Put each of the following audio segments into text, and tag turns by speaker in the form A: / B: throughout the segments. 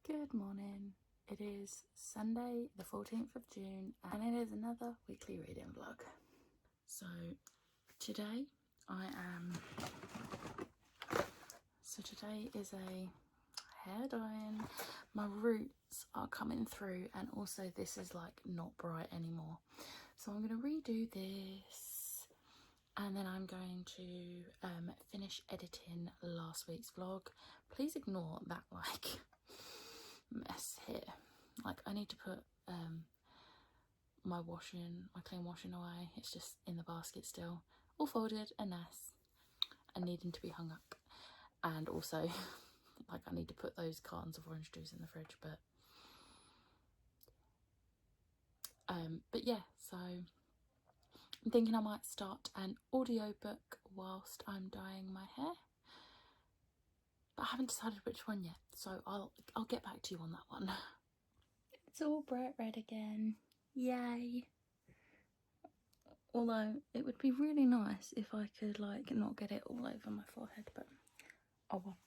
A: Good morning. It is Sunday the 14th of June and it is another weekly reading vlog. So today is a hair dyeing. My roots are coming through and also this is like not bright anymore. So I'm going to redo this and then I'm going to finish editing last week's vlog. Please ignore that like mess here. Like I need to put my clean washing away. It's just in the basket still, all folded and nice and needing to be hung up. And also like I need to put those cartons of orange juice in the fridge, but yeah, so I'm thinking I might start an audiobook whilst I'm dyeing my hair, but I haven't decided which one yet, so I'll get back to you on that one. It's all bright red again, yay. Although it would be really nice if I could like not get it all over my forehead, but oh well.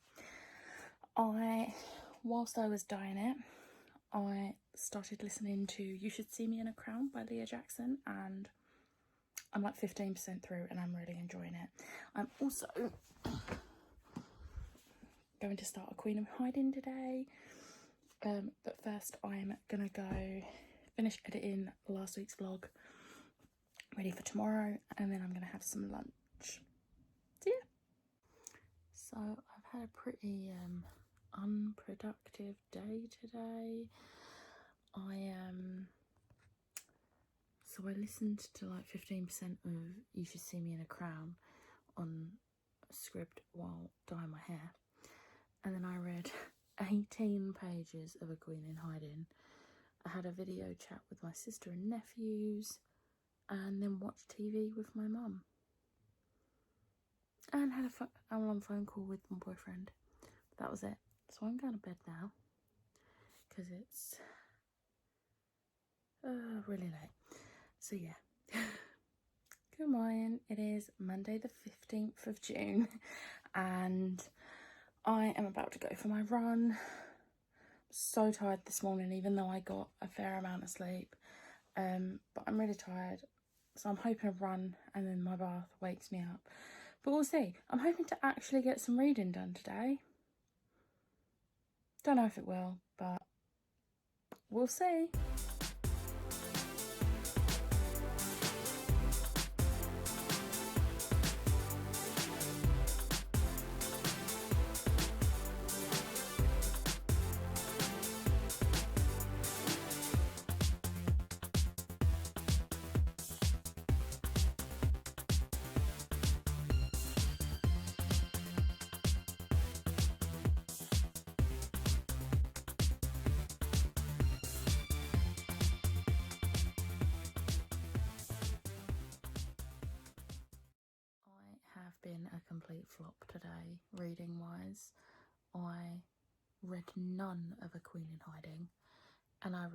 A: Whilst I was dyeing it, I started listening to You Should See Me in a Crown by Leah Jackson, and I'm like 15% through and I'm really enjoying it. I'm also going to start A Queen in Hiding today, but first I'm gonna go finish editing last week's vlog, ready for tomorrow, and then I'm gonna have some lunch. So yeah. So I've had a pretty unproductive day today. So I listened to like 15% of You Should See Me in a Crown on a script while dyeing my hair, and then I read 18 pages of A Queen in Hiding. I had a video chat with my sister and nephews, and then watched TV with my mum, and had an hour-long phone call with my boyfriend. That was it. So I'm going to bed now because it's really late. So yeah. Good morning. It is Monday the 15th of June and I am about to go for my run. So tired this morning, even though I got a fair amount of sleep, but I'm really tired, so I'm hoping a run and then my bath wakes me up, but we'll see. I'm hoping to actually get some reading done today. Don't know if it will, but we'll see. I have been a complete flop today, reading wise. I read none of A Queen in Hiding, and I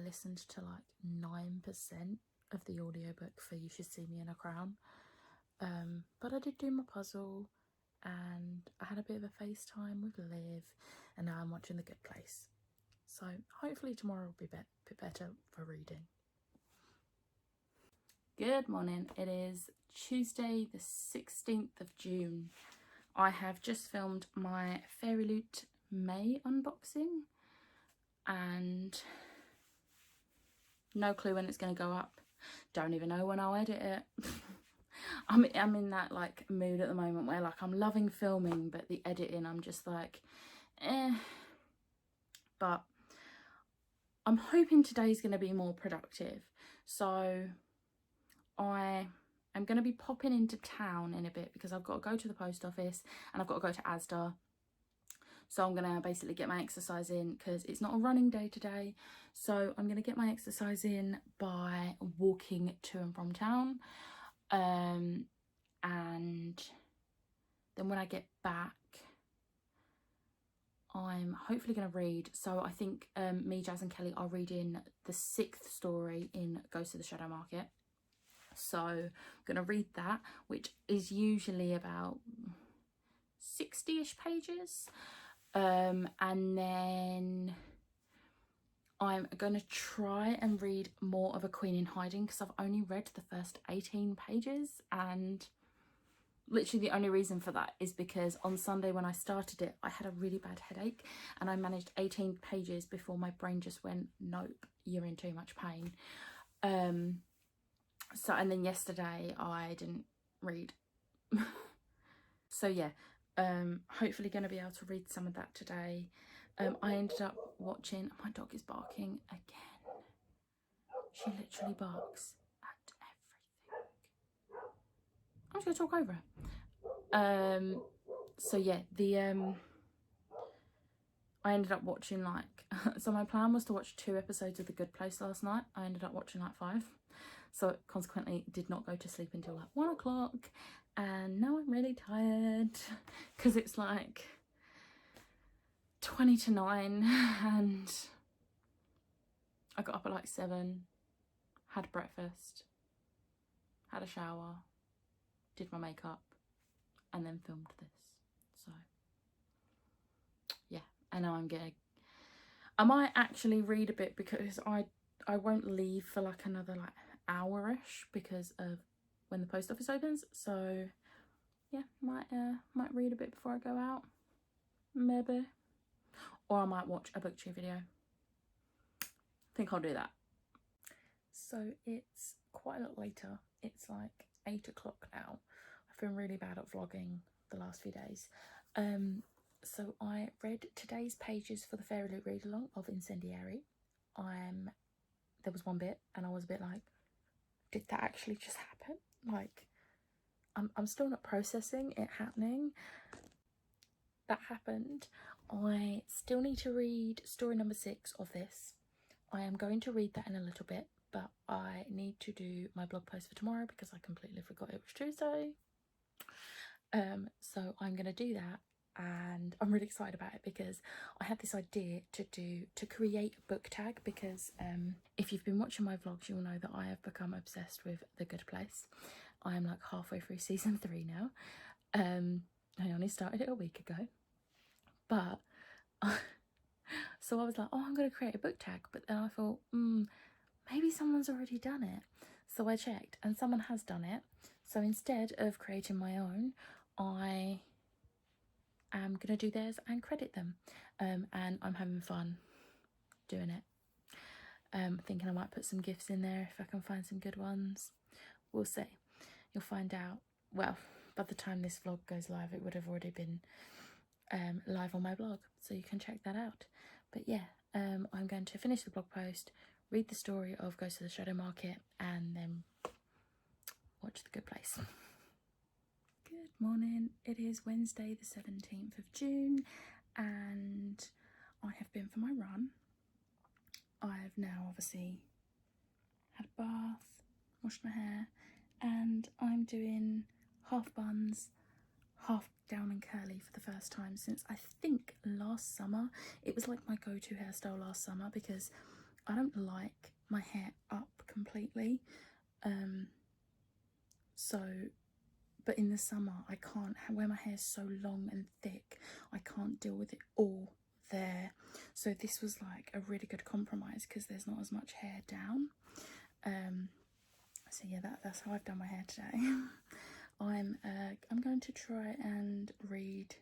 A: listened to like 9% of the audiobook for You Should See Me in a Crown, but I did do my puzzle and I had a bit of a FaceTime with Liv, and now I'm watching The Good Place, so hopefully tomorrow will be a bit better for reading. Good morning. It is Tuesday the 16th of June. I have just filmed my FairyLoot May unboxing and no clue when it's going to go up. Don't even know when I'll edit it. I'm in that like mood at the moment where like I'm loving filming, but the editing I'm just like but I'm hoping today's going to be more productive. So I am going to be popping into town in a bit because I've got to go to the post office and I've got to go to Asda. So I'm going to basically get my exercise in because it's not a running day today. So I'm going to get my exercise in by walking to and from town. And then when I get back, I'm hopefully going to read. So I think me, Jazz and Kelly are reading the 6th story in Ghost of the Shadow Market. So I'm going to read that, which is usually about 60-ish pages. And then I'm going to try and read more of A Queen in Hiding, because I've only read the first 18 pages, and literally the only reason for that is because on Sunday when I started it, I had a really bad headache, and I managed 18 pages before my brain just went, nope, you're in too much pain. So, and then yesterday I didn't read. So yeah, hopefully going to be able to read some of that today. I ended up watching, my dog is barking again. She literally barks at everything. I'm just going to talk over her. So yeah, I ended up watching like, so my plan was to watch 2 episodes of The Good Place last night. I ended up watching like 5. So consequently did not go to sleep until like 1 o'clock. And now I'm really tired because it's like 20 to 9 and I got up at like 7, had breakfast, had a shower, did my makeup, and then filmed this. So yeah, and now I might actually read a bit, because I won't leave for like another like hour-ish because of when the post office opens. So yeah, might read a bit before I go out, maybe, or I might watch a booktube video. I think I'll do that. So it's quite a lot later. It's like 8 o'clock now. I've been really bad at vlogging the last few days. So I read today's pages for the Fairy Loot read along of Incendiary. There was one bit and I was a bit like, did that actually just happen? Like, I'm still not processing it happening. That happened. I still need to read story number 6 of this. I am going to read that in a little bit, but I need to do my blog post for tomorrow because I completely forgot it was Tuesday. So I'm going to do that, and I'm really excited about it because I had this idea to create a book tag, because if you've been watching my vlogs, you'll know that I have become obsessed with The Good Place. I am like halfway through season 3 now. I only started it a week ago, but so I was like, oh, I'm going to create a book tag, but then I thought, maybe someone's already done it. So I checked and someone has done it. So instead of creating my own, I am going to do theirs and credit them. And I'm having fun doing it. Thinking I might put some gifts in there if I can find some good ones. We'll see. You'll find out. Well, by the time this vlog goes live, it would have already been live on my blog, so you can check that out. But yeah, I'm going to finish the blog post, read the story of Ghost of the Shadow Market, and then watch The Good Place. Good morning. It is Wednesday the 17th of June and I have been for my run. I've now obviously had a bath, washed my hair, and I'm doing half buns, half down and curly for the first time since I think last summer. It was like my go-to hairstyle last summer because I don't like my hair up completely. But in the summer I can't, where my hair is so long and thick, I can't deal with it all there. So this was like a really good compromise because there's not as much hair down. So yeah, that's how I've done my hair today. I'm going to try and read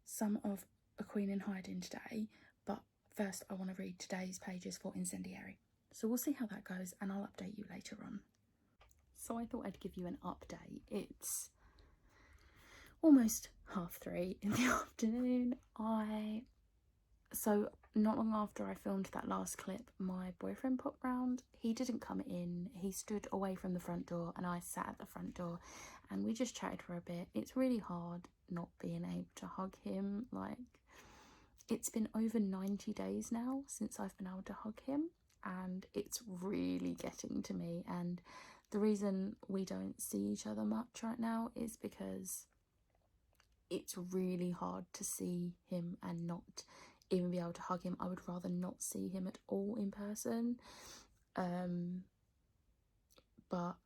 A: some of A Queen in Hiding today, but first I want to read today's pages for Incendiary. So we'll see how that goes and I'll update you later on. So I thought I'd give you an update. It's almost 3:30 in the afternoon. So not long after I filmed that last clip, my boyfriend popped round. He didn't come in. He stood away from the front door and I sat at the front door and we just chatted for a bit. It's really hard not being able to hug him. Like, it's been over 90 days now since I've been able to hug him and it's really getting to me. And the reason we don't see each other much right now is because it's really hard to see him and not even be able to hug him. I would rather not see him at all in person. But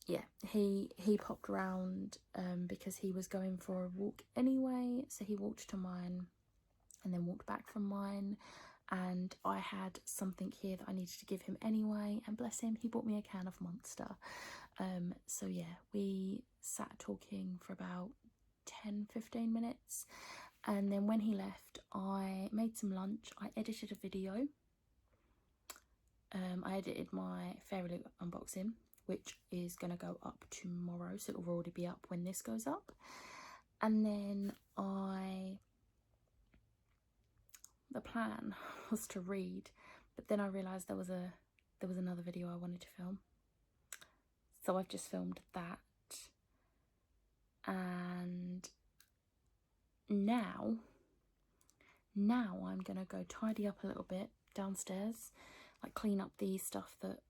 A: yeah, he popped round because he was going for a walk anyway, so he walked to mine and then walked back from mine, and I had something here that I needed to give him anyway, and bless him, he bought me a can of Monster. So yeah, we sat talking for about 10-15 minutes, and then when he left I made some lunch. I edited a video. I edited my Fairy Loot unboxing, which is going to go up tomorrow, so it'll already be up when this goes up. And then the plan was to read, but then I realised there was another video I wanted to film, so I've just filmed that. And now I'm gonna go tidy up a little bit downstairs, like clean up the stuff that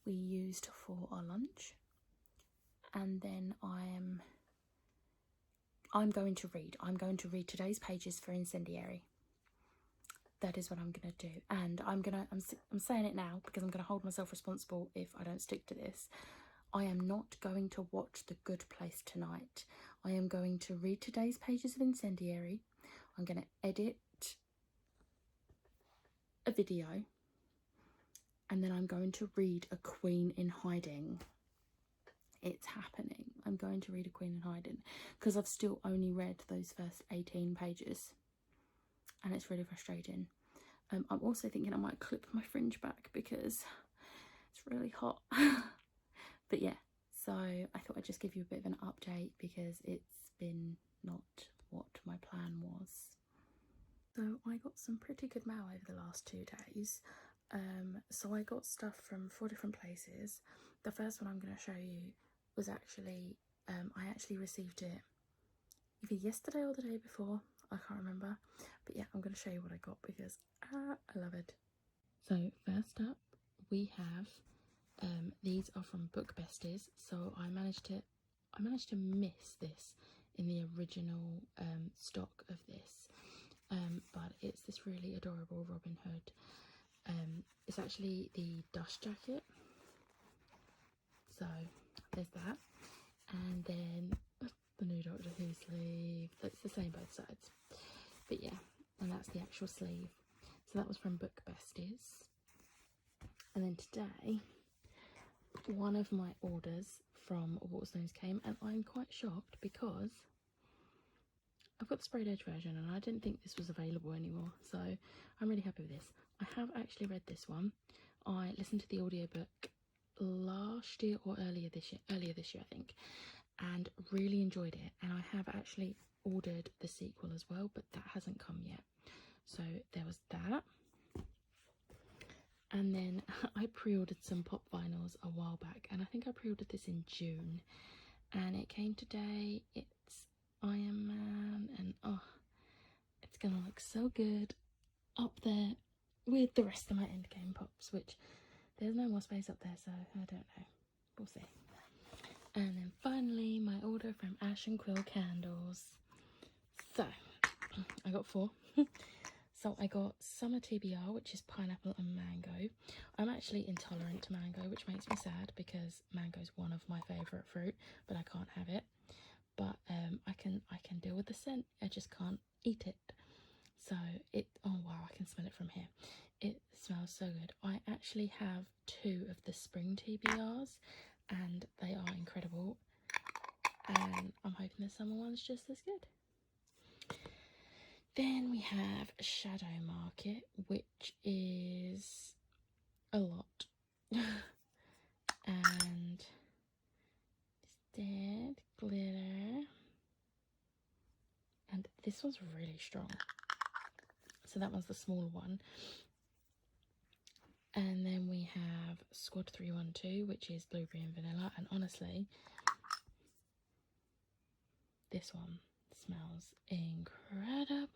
A: we used for our lunch, and then I'm going to read. I'm going to read today's pages for Incendiary. That is what I'm gonna do, and I'm saying it now because I'm gonna hold myself responsible if I don't stick to this. I am not going to watch The Good Place tonight. I am going to read today's pages of Incendiary. I'm going to edit a video, and then I'm going to read A Queen in Hiding. It's happening. I'm going to read A Queen in Hiding because I've still only read those first 18 pages, and it's really frustrating. I'm also thinking I might clip my fringe back because it's really hot. But yeah, so I thought I'd just give you a bit of an update because it's been not what my plan was. So I got some pretty good mail over the last 2 days. So I got stuff from 4 different places. The first one I'm going to show you was actually, I actually received it either yesterday or the day before. I can't remember. But yeah, I'm going to show you what I got because I love it. So first up we have, these are from Book Besties. So I managed to miss this in the original stock of this, but it's this really adorable Robin Hood. It's actually the dust jacket, so there's that, and then the new Doctor Who sleeve. It's the same both sides, but yeah, and that's the actual sleeve. So that was from Book Besties. And then today, one of my orders from Waterstones came, and I'm quite shocked because I've got the sprayed edge version and I didn't think this was available anymore, so I'm really happy with this. I have actually read this one. I listened to the audiobook last year or earlier this year I think, and really enjoyed it, and I have actually ordered the sequel as well, but that hasn't come yet. So there was that. And then I pre-ordered some pop vinyls a while back, and I think I pre-ordered this in June, and it came today. It's Iron Man, and oh, it's gonna look so good up there with the rest of my Endgame pops, which there's no more space up there, so I don't know, we'll see. And then finally my order from Ash and Quill Candles. So I got 4. So I got Summer TBR, which is pineapple and mango. I'm actually intolerant to mango, which makes me sad because mango is one of my favourite fruit, but I can't have it. But I can deal with the scent. I just can't eat it. So oh wow, I can smell it from here. It smells so good. I actually have 2 of the spring TBRs, and they are incredible. And I'm hoping the summer one's just as good. Then we have Shadow Market, which is a lot. And Dead Glitter. And this one's really strong. So that one's the smaller one. And then we have Squad 312, which is blueberry and vanilla. And honestly, this one smells incredible.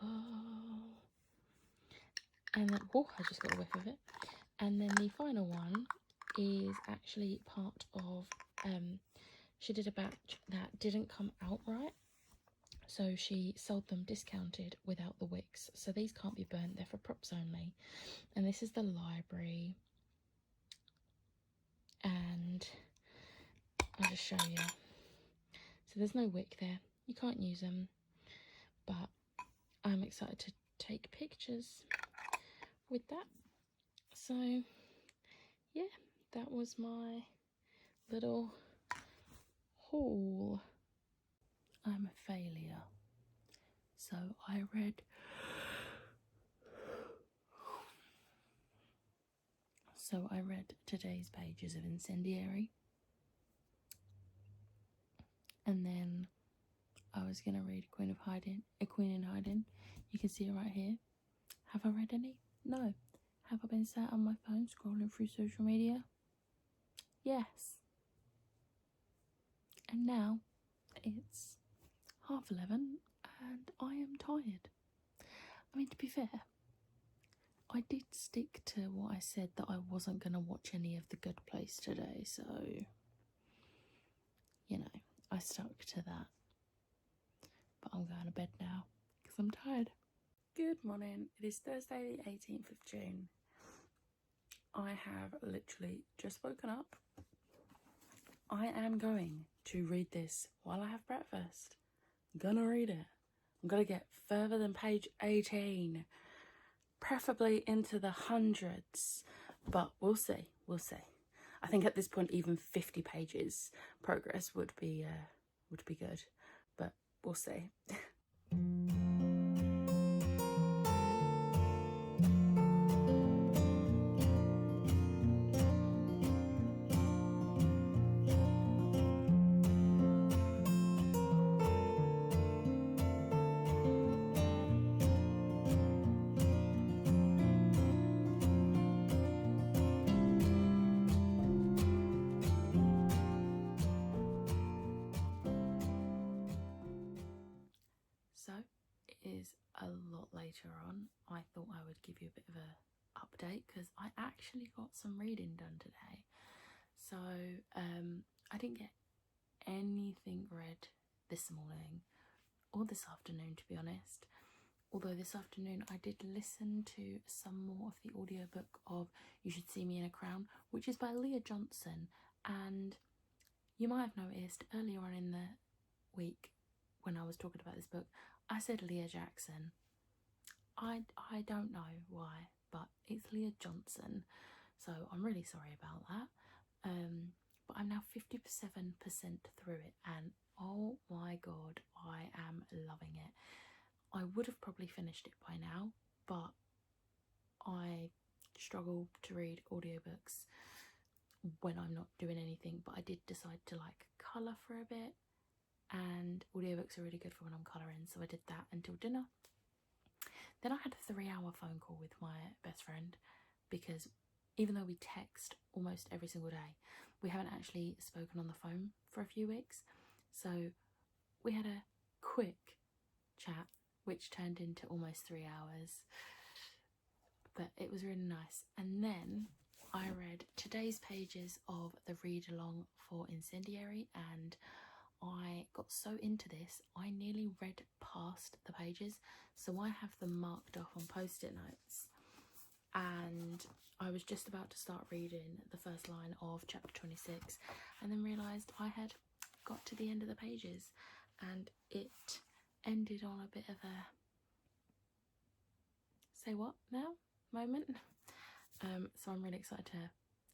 A: And then, oh, I just got a whiff of it. And then the final one is actually part of, she did a batch that didn't come out right, so she sold them discounted without the wicks. So these can't be burnt, they're for props only. And this is the Library and I'll just show you. So there's no wick there, you can't use them, but I'm excited to take pictures with that. So yeah, that was my little haul. I'm a failure. So I read today's pages of Incendiary, and then I was gonna read A Queen in Hiding. You can see it right here. Have I read any? No. Have I been sat on my phone scrolling through social media? Yes. And now it's 11:30 and I am tired. I mean, to be fair, I did stick to what I said, that I wasn't going to watch any of The Good Place today, so, you know, I stuck to that. But I'm going to bed now because I'm tired. Good morning. It is Thursday the 18th of June. I have literally just woken up. I am going to read this while I have breakfast. I'm gonna read it. I'm gonna get further than page 18, preferably into the hundreds, but we'll see. I think at this point even 50 pages progress would be good, but we'll see. So it is a lot later on. I thought I would give you a bit of a update because I actually got some reading done today. So I didn't get anything read this morning or this afternoon, to be honest. Although this afternoon I did listen to some more of the audiobook of You Should See Me in a Crown, which is by Leah Johnson. And you might have noticed earlier on in the week when I was talking about this book, I said Leah Jackson. I don't know why, but it's Leah Johnson, so I'm really sorry about that. But I'm now 57% through it, and oh my god, I am loving it. I would have probably finished it by now, but I struggle to read audiobooks when I'm not doing anything. But I did decide to like colour for a bit, and audiobooks are really good for when I'm colouring, so I did that until dinner. Then I had a 3-hour phone call with my best friend, because even though we text almost every single day, we haven't actually spoken on the phone for a few weeks. So we had a quick chat, which turned into almost 3 hours, but it was really nice. And then I read today's pages of the read along for Incendiary, and I got so into this, I nearly read past the pages, so I have them marked off on post-it notes. And I was just about to start reading the first line of chapter 26 and then realised I had got to the end of the pages, and it ended on a bit of a say what now moment. So I'm really excited to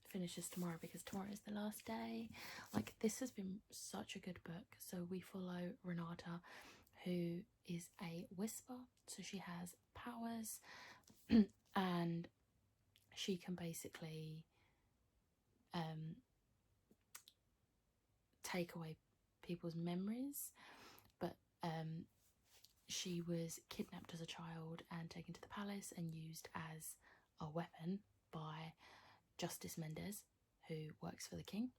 A: finish this tomorrow, because tomorrow is the last day. Like, this has been such a good book. So we follow Renata, who is a whisper, so she has powers and she can basically take away people's memories, but she was kidnapped as a child and taken to the palace and used as a weapon by Justice Mendez, who works for the king.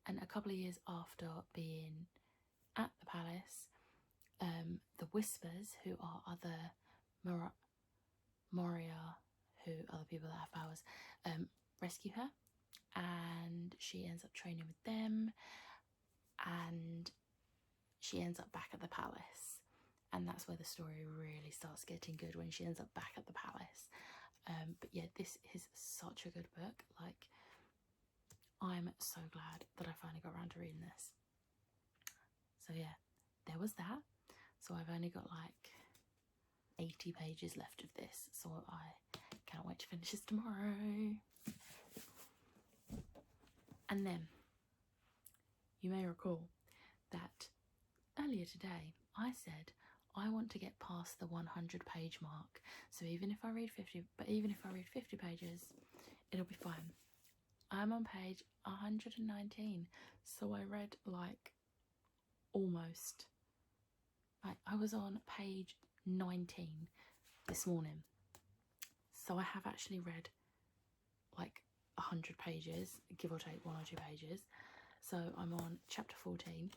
A: And a couple of years after being at the palace, the Whispers, who are other Moria, who are the people that have powers, rescue her, and she ends up training with them, and she ends up back at the palace. And that's where the story really starts getting good, when she ends up back at the palace. But yeah, this is such a good book. Like, I'm so glad that I finally got around to reading this. So yeah, there was that. So I've only got like 80 pages left of this, so I can't wait to finish this tomorrow. And then you may recall that earlier today I said I want to get past the 100-page mark. So even if I read 50 pages, it'll be fine. I'm on page 119, so I read like almost. I was on page 19 this morning, so I have actually read like 100 pages, give or take 1 or 2 pages. So I'm on chapter 14.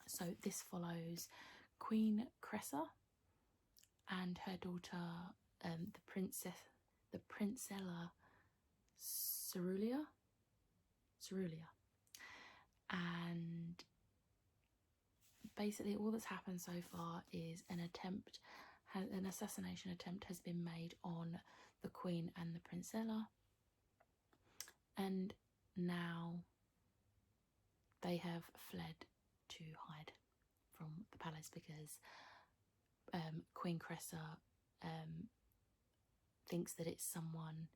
A: So this follows Queen Cressa and her daughter, the Princella Cerulia, and basically all that's happened so far is an assassination attempt has been made on the Queen and the Princella, and now they have fled to hide from the palace because Queen Cressa thinks that it's someone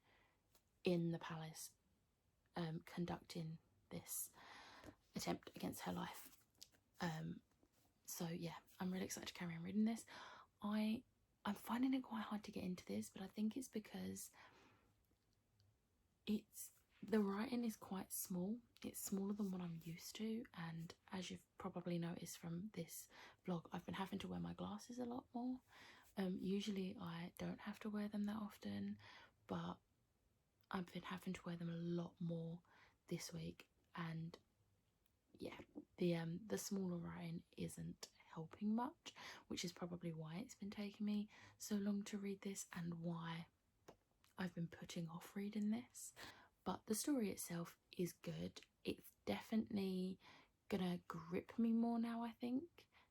A: in the palace conducting this attempt against her life. So yeah, I'm really excited to carry on reading this. I'm finding it quite hard to get into this, but I think it's because the writing is quite small. It's smaller than what I'm used to, and as you've probably noticed from this vlog, I've been having to wear my glasses a lot more. Usually I don't have to wear them that often, but I've been having to wear them a lot more this week, and yeah, the smaller writing isn't helping much, which is probably why it's been taking me so long to read this and why I've been putting off reading this. But the story itself is good. It's definitely gonna grip me more now, I think,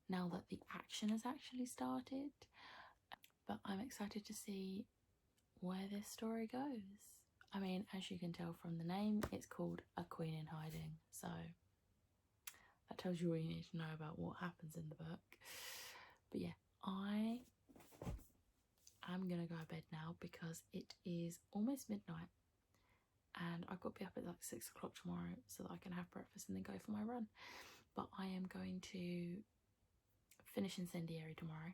A: now that the action has actually started. But I'm excited to see where this story goes. I mean, as you can tell from the name, it's called A Queen in Hiding, so that tells you all you need to know about what happens in the book. But yeah, I am gonna go to bed now because it is almost midnight and I've got to be up at like 6 o'clock tomorrow so that I can have breakfast and then go for my run. But I am going to finish Incendiary tomorrow.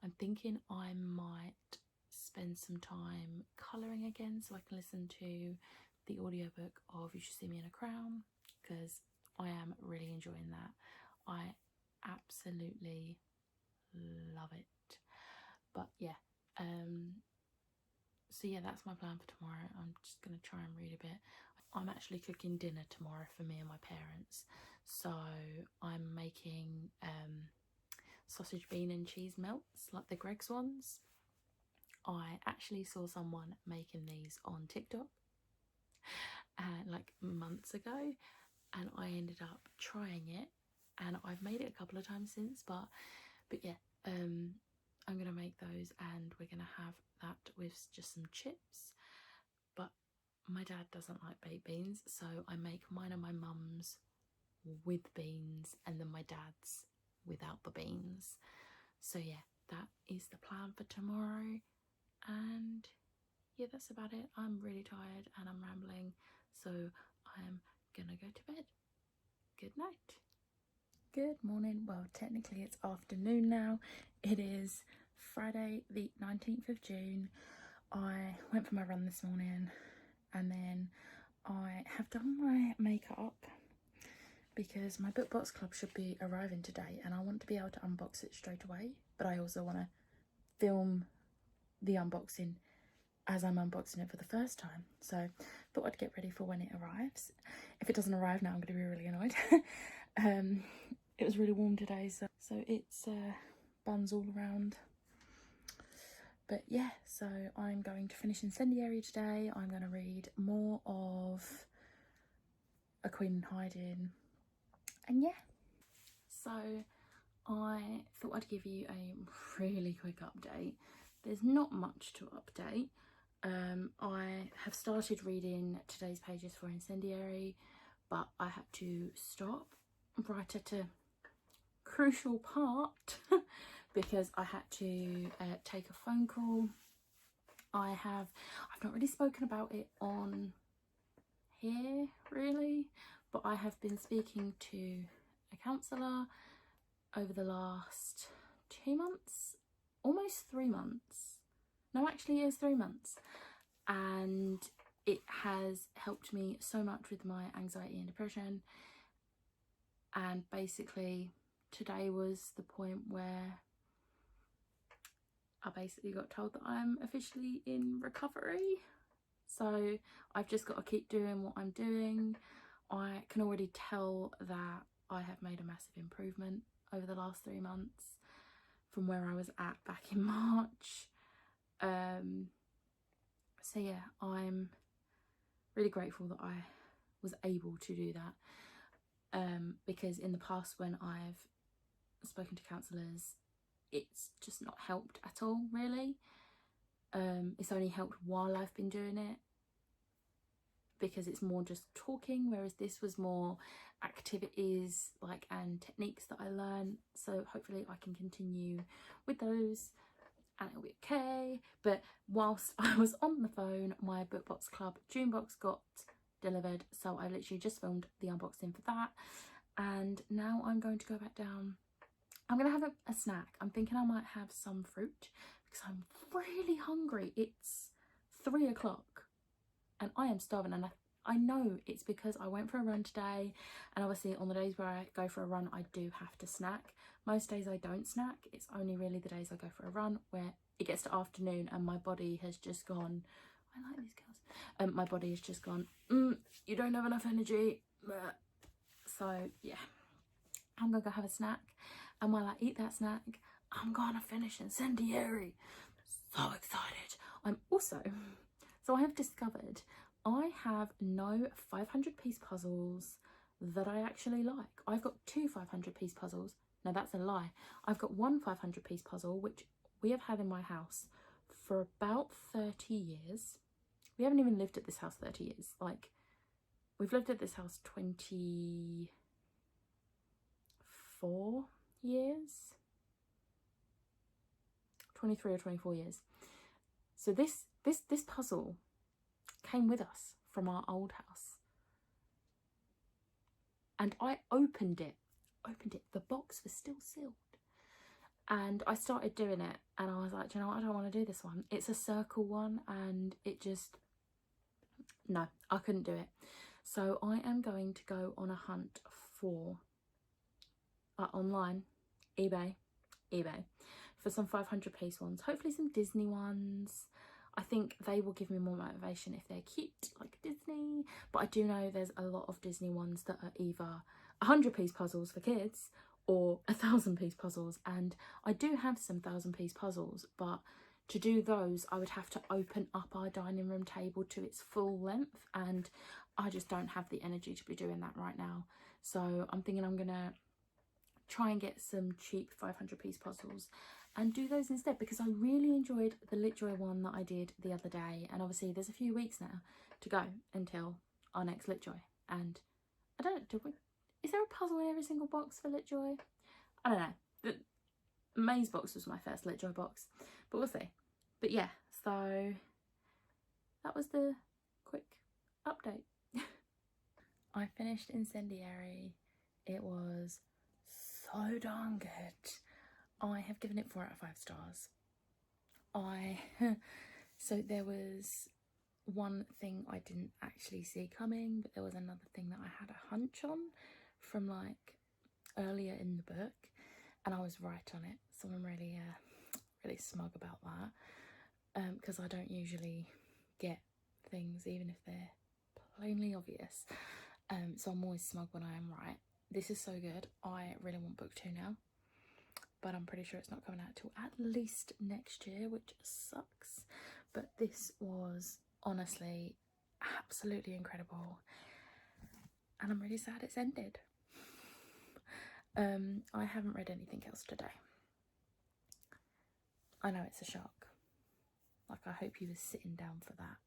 A: I'm thinking I might spend some time colouring again so I can listen to the audiobook of You Should See Me in a Crown, because I am really enjoying that. I absolutely love it. But yeah, so yeah, that's my plan for tomorrow. I'm just going to try and read a bit. I'm actually cooking dinner tomorrow for me and my parents, so I'm making sausage, bean and cheese melts like the Greggs ones. I actually saw someone making these on TikTok like months ago, and I ended up trying it, and I've made it a couple of times since, but yeah, I'm gonna make those and we're gonna have that with just some chips. But my dad doesn't like baked beans, so I make mine and my mum's with beans and then my dad's without the beans. So yeah, that is the plan for tomorrow, and yeah, that's about it. I'm really tired and I'm rambling, so I'm gonna go to bed. Good night. Good morning. Well, technically it's afternoon now. It is Friday the 19th of June. I went for my run this morning and then I have done my makeup because my Book Box Club should be arriving today and I want to be able to unbox it straight away, but I also want to film the unboxing as I'm unboxing it for the first time. So thought I'd get ready for when it arrives. If it doesn't arrive now, I'm going to be really annoyed. It was really warm today, so it's buns all around. But yeah, so I'm going to finish Incendiary today. I'm going to read more of A Queen in Hiding, and yeah. So I thought I'd give you a really quick update. There's not much to update. I have started reading today's pages for Incendiary, but I had to stop right at a crucial part because I had to take a phone call. I've not really spoken about it on here really, but I have been speaking to a counsellor over the last 2 months, almost 3 months. No, actually it is 3 months, and it has helped me so much with my anxiety and depression. And basically today was the point where I basically got told that I'm officially in recovery. So I've just got to keep doing what I'm doing. I can already tell that I have made a massive improvement over the last 3 months from where I was at back in March. So yeah, I'm really grateful that I was able to do that, because in the past when I've spoken to counsellors, it's just not helped at all really. It's only helped while I've been doing it, because it's more just talking, whereas this was more activities like and techniques that I learned. So hopefully I can continue with those and it'll be okay. But whilst I was on the phone, my BookBox Club June box got delivered, so I literally just filmed the unboxing for that, and now I'm going to go back down. I'm gonna have a snack. I'm thinking I might have some fruit because I'm really hungry. It's 3 o'clock and I am starving, and I know it's because I went for a run today, and obviously on the days where I go for a run I do have to snack. Most days I don't snack. It's only really the days I go for a run where it gets to afternoon and my body has just gone, I like these girls, my body has just gone, you don't have enough energy. So yeah, I'm gonna go have a snack, and while I eat that snack I'm gonna finish Incendiary. So excited. I'm also, so I have discovered I have no 500-piece puzzles that I actually like. I've got 2 500-piece puzzles. No, that's a lie. I've got 1 500-piece puzzle, which we have had in my house for about 30 years. We haven't even lived at this house 30 years. Like, we've lived at this house 24 years. 23 or 24 years. So this puzzle came with us from our old house, and I opened it, the box was still sealed, and I started doing it, and I was like, do you know what, I don't want to do this one. It's a circle one, and it just, no, I couldn't do it. So I am going to go on a hunt for online, eBay, for some 500-piece ones, hopefully some Disney ones. I think they will give me more motivation if they're cute, like Disney. But I do know there's a lot of Disney ones that are either 100-piece puzzles for kids or 1,000-piece puzzles. And I do have some 1,000-piece puzzles, but to do those, I would have to open up our dining room table to its full length. And I just don't have the energy to be doing that right now. So I'm thinking I'm gonna try and get some cheap 500-piece puzzles and do those instead, because I really enjoyed the LitJoy one that I did the other day. And obviously there's a few weeks now to go until our next LitJoy, and I don't know, is there a puzzle in every single box for LitJoy? I don't know. The Maze box was my first LitJoy box, but we'll see. But yeah, so that was the quick update. I finished Incendiary. It was so darn good. I have given it 4 out of 5 stars. So there was one thing I didn't actually see coming, but there was another thing that I had a hunch on from like earlier in the book, and I was right on it. So I'm really really smug about that, because I don't usually get things even if they're plainly obvious. So I'm always smug when I am right. This is so good. I really want book 2 now, but I'm pretty sure it's not coming out till at least next year, which sucks. But this was honestly absolutely incredible, and I'm really sad it's ended. I haven't read anything else today. I know it's a shock. Like, I hope he was sitting down for that.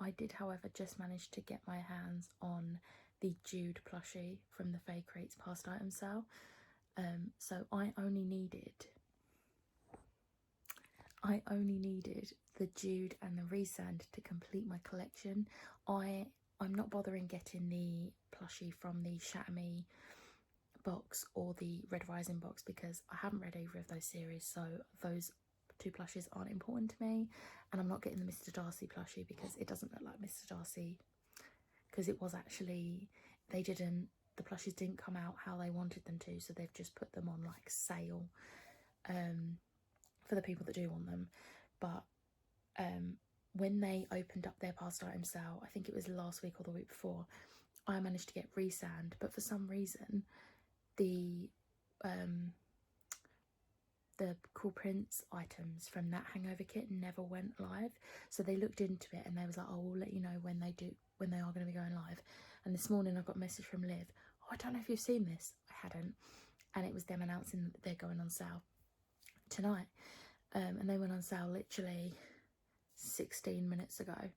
A: I did, however, just manage to get my hands on the Jude plushie from the Faye Crates past item sale. So I only needed the Jude and the Rhysand to complete my collection. I'm not bothering getting the plushie from the Shatter Me box or the Red Rising box because I haven't read either of those series, so those two plushies aren't important to me. And I'm not getting the Mr. Darcy plushie because it doesn't look like Mr. Darcy, because it was actually, the plushies didn't come out how they wanted them to, so they've just put them on like sale for the people that do want them. But when they opened up their past item sale, I think it was last week or the week before, I managed to get Rhysand, but for some reason the Cool Prince items from that Hangover kit never went live. So they looked into it and they was like, oh, we'll let you know when they are going to be going live. And this morning I got a message from Liv, oh, I don't know if you've seen this. I hadn't. And it was them announcing that they're going on sale tonight. And they went on sale literally 16 minutes ago.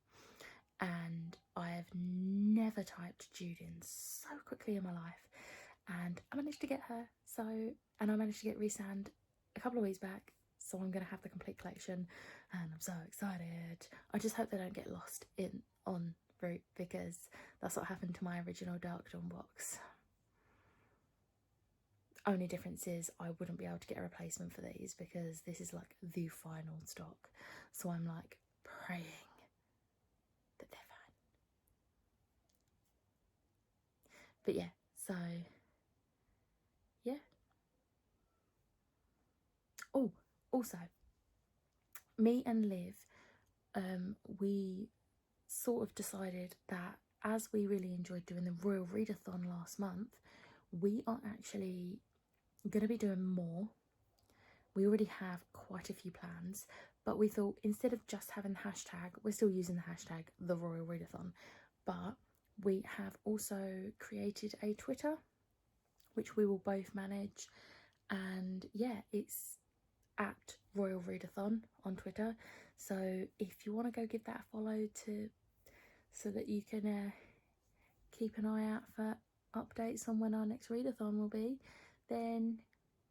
A: And I have never typed Jude in so quickly in my life. And I managed to get her. And I managed to get Rhysand a couple of weeks back. So I'm going to have the complete collection. And I'm so excited. I just hope they don't get lost en route, because that's what happened to my original Dark Dawn box. Only difference is I wouldn't be able to get a replacement for these because this is like the final stock. So I'm like praying that they're fine. But yeah, so yeah. Oh, also, me and Liv, we sort of decided that as we really enjoyed doing the Royal Readathon last month, we are actually going to be doing more. We already have quite a few plans, but we thought instead of just having the hashtag, we're still using the hashtag the Royal Readathon, but we have also created a Twitter, which we will both manage. And yeah, it's at Royal Readathon on Twitter. So if you want to go give that a follow so that you can keep an eye out for updates on when our next readathon will be, then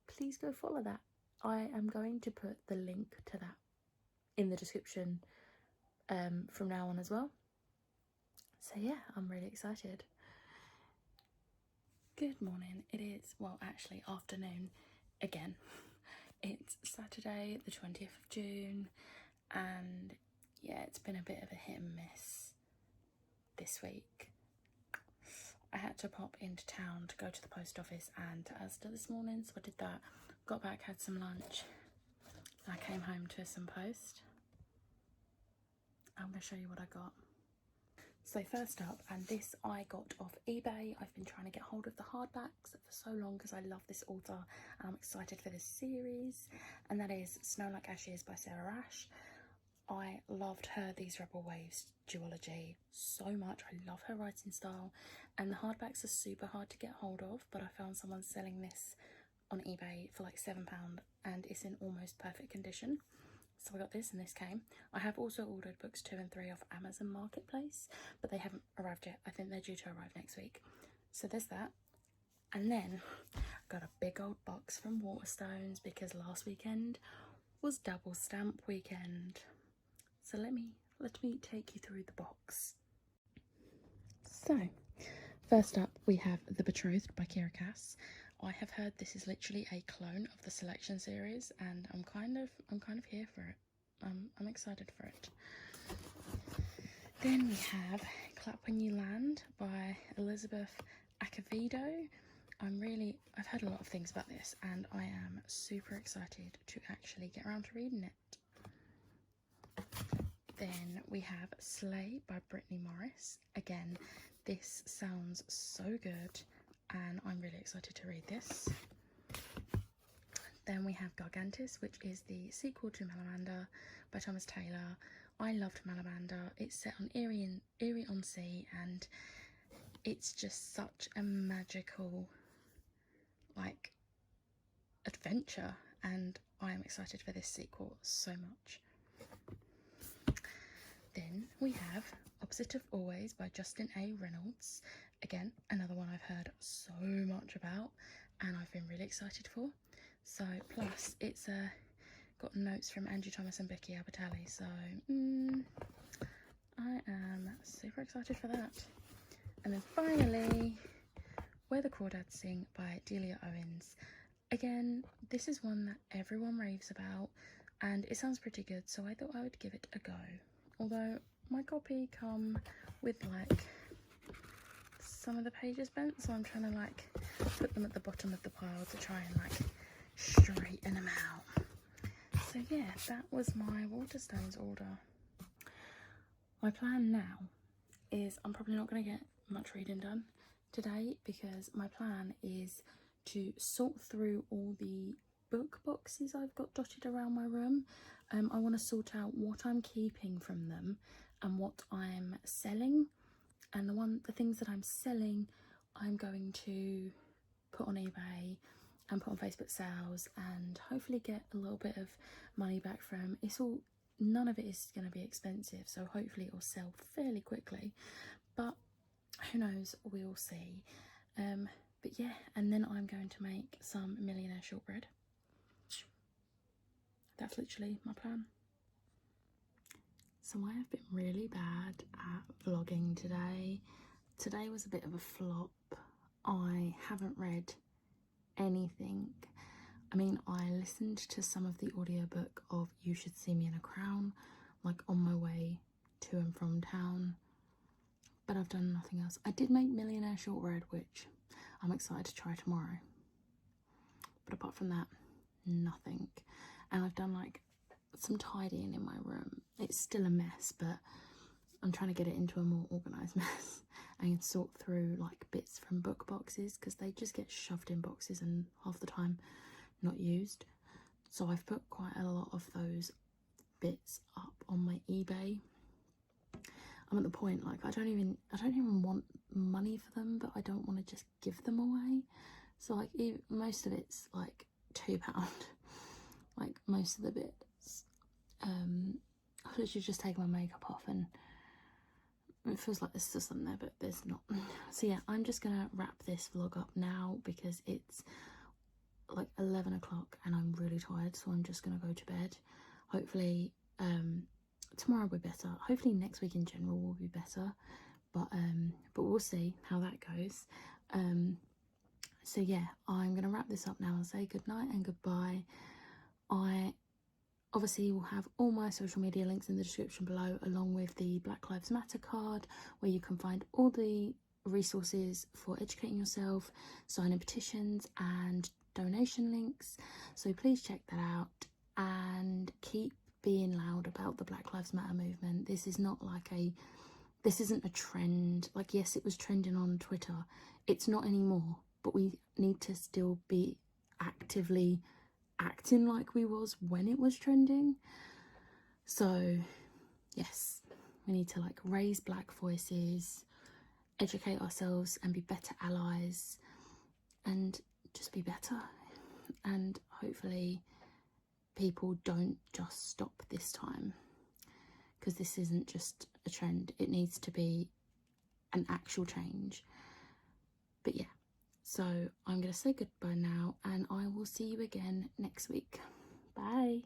A: please go follow that. I am going to put the link to that in the description from now on as well. So yeah, I'm really excited. Good morning. It is, well, actually afternoon again. It's Saturday the 20th of June, and yeah, it's been a bit of a hit and miss this week. I had to pop into town to go to the post office and to Asda this morning, so I did that. Got back, had some lunch, and I came home to some post. I'm going to show you what I got. So first up, and this I got off eBay. I've been trying to get hold of the hardbacks for so long because I love this author and I'm excited for this series, and that is Snow Like Ashes by Sarah Ashe. I loved her These Rebel Waves duology so much. I love her writing style, and the hardbacks are super hard to get hold of, but I found someone selling this on eBay for like £7 and it's in almost perfect condition. So I got this and this came. I have also ordered books 2 and 3 off Amazon Marketplace, but they haven't arrived yet. I think they're due to arrive next week. So there's that. And then I got a big old box from Waterstones because last weekend was double stamp weekend. So let me take you through the box. So first up we have The Betrothed by Kiera Cass. I have heard this is literally a clone of the Selection series, and I'm kind of here for it. I'm excited for it. Then we have Clap When You Land by Elizabeth Acevedo. I've heard a lot of things about this, and I am super excited to actually get around to reading it. Then we have Slay by Brittany Morris. Again, this sounds so good, and I'm really excited to read this. Then we have Gargantis, which is the sequel to Malamander by Thomas Taylor. I loved Malamander. It's set on Erie-on-Sea, and it's just such a magical, like, adventure. and I am excited for this sequel so much. Then we have Opposite of Always by Justin A. Reynolds. Again, another one I've heard so much about and I've been really excited for. So, plus it's got notes from Andrew Thomas and Becky Albertalli, so I am super excited for that. And then finally, Where the Crawdads Sing by Delia Owens. Again, this is one that everyone raves about and it sounds pretty good, so I thought I would give it a go. Although my copy come with like some of the pages bent, so I'm trying to like put them at the bottom of the pile to try and like straighten them out. So yeah, that was my Waterstones order. My plan now is I'm probably not going to get much reading done today because my plan is to sort through all the book boxes I've got dotted around my room. I want to sort out what I'm keeping from them and what I'm selling, and the things that I'm selling I'm going to put on eBay and put on Facebook sales and hopefully get a little bit of money back from. None of it is going to be expensive, so hopefully it'll sell fairly quickly, but who knows, we'll see. But yeah, and then I'm going to make some millionaire shortbread. That's literally my plan. So I have been really bad at vlogging today. Today was a bit of a flop. I haven't read anything. I mean, I listened to some of the audiobook of You Should See Me in a Crown, like on my way to and from town, but I've done nothing else. I did make millionaire shortbread, which I'm excited to try tomorrow, but apart from that, nothing. And I've done like some tidying in my room. It's still a mess, but I'm trying to get it into a more organised mess and sort through like bits from book boxes because they just get shoved in boxes and half the time not used. So I've put quite a lot of those bits up on my eBay. I'm at the point like I don't even want money for them, but I don't want to just give them away. So like most of it's like £2, like most of the bits. I've literally just taken my makeup off and it feels like there's still something there, but there's not. So yeah, I'm just gonna wrap this vlog up now because it's like 11 o'clock and I'm really tired, so I'm just gonna go to bed. Hopefully tomorrow will be better. Hopefully next week in general will be better, but we'll see how that goes. So yeah, I'm gonna wrap this up now and say good night and goodbye. I obviously will have all my social media links in the description below, along with the Black Lives Matter card where you can find all the resources for educating yourself, signing petitions and donation links. So please check that out and keep being loud about the Black Lives Matter movement. This is not like this isn't a trend. Like, yes, it was trending on Twitter. It's not anymore, but we need to still be actively acting like we was when it was trending. So yes, we need to like raise black voices, educate ourselves and be better allies and just be better, and hopefully people don't just stop this time, because this isn't just a trend, it needs to be an actual change. But yeah, so I'm going to say goodbye now and I will see you again next week. Bye.